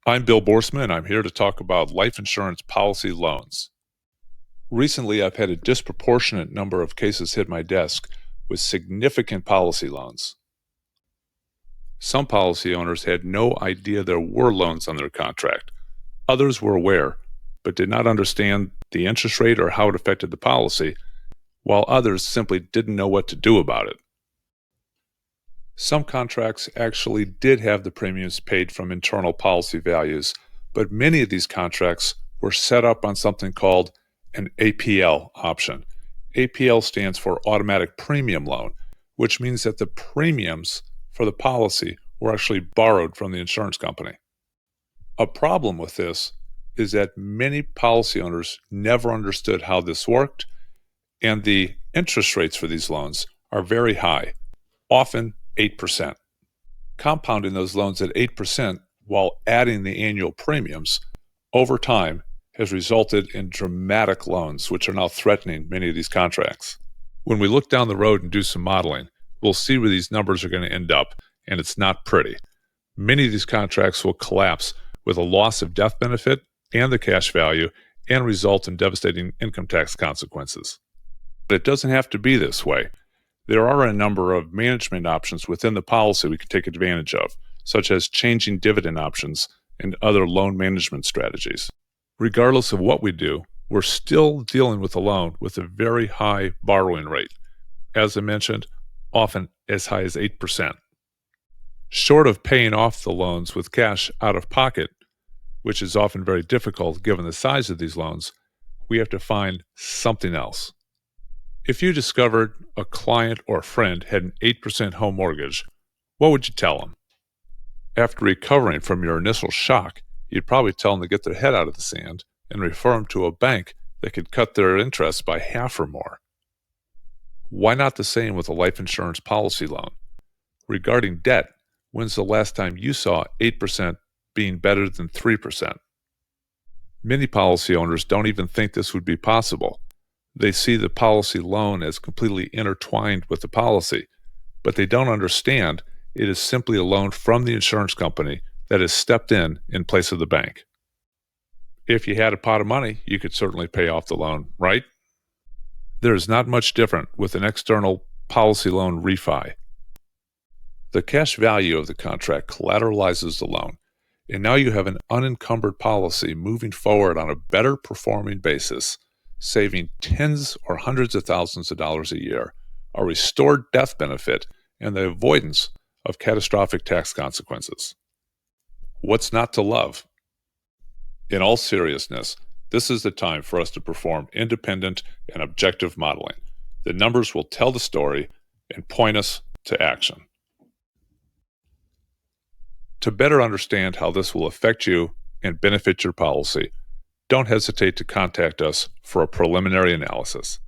I'm Bill Boersma, and I'm here to talk about life insurance policy loans. Recently, I've had a disproportionate number of cases hit my desk with significant policy loans. Some policy owners had no idea there were loans on their contract. Others were aware, but did not understand the interest rate or how it affected the policy, while others simply didn't know what to do about it. Some contracts actually did have the premiums paid from internal policy values, but many of these contracts were set up on something called an APL option. APL stands for Automatic Premium Loan, which means that the premiums for the policy were actually borrowed from the insurance company. A problem with this is that many policy owners never understood how this worked, and the interest rates for these loans are very high, often 8%. Compounding those loans at 8% while adding the annual premiums over time has resulted in dramatic loans, which are now threatening many of these contracts. When we look down the road and do some modeling, we'll see where these numbers are going to end up, and it's not pretty. Many of these contracts will collapse with a loss of death benefit and the cash value and result in devastating income tax consequences. But it doesn't have to be this way. There are a number of management options within the policy we can take advantage of, such as changing dividend options and other loan management strategies. Regardless of what we do, we're still dealing with a loan with a very high borrowing rate. As I mentioned, often as high as 8%. Short of paying off the loans with cash out of pocket, which is often very difficult given the size of these loans, we have to find something else. If you discovered a client or friend had an 8% home mortgage, what would you tell them? After recovering from your initial shock, you'd probably tell them to get their head out of the sand and refer them to a bank that could cut their interest by half or more. Why not the same with a life insurance policy loan? Regarding debt, when's the last time you saw 8% being better than 3%? Many policy owners don't even think this would be possible. They see the policy loan as completely intertwined with the policy, but they don't understand it is simply a loan from the insurance company that has stepped in place of the bank. If you had a pot of money, you could certainly pay off the loan, right? There is not much different with an external policy loan refi. The cash value of the contract collateralizes the loan, and now you have an unencumbered policy moving forward on a better performing basis, saving tens or hundreds of thousands of dollars a year, a restored death benefit, and the avoidance of catastrophic tax consequences. What's not to love? In all seriousness, this is the time for us to perform independent and objective modeling. The numbers will tell the story and point us to action. To better understand how this will affect you and benefit your policy, don't hesitate to contact us for a preliminary analysis.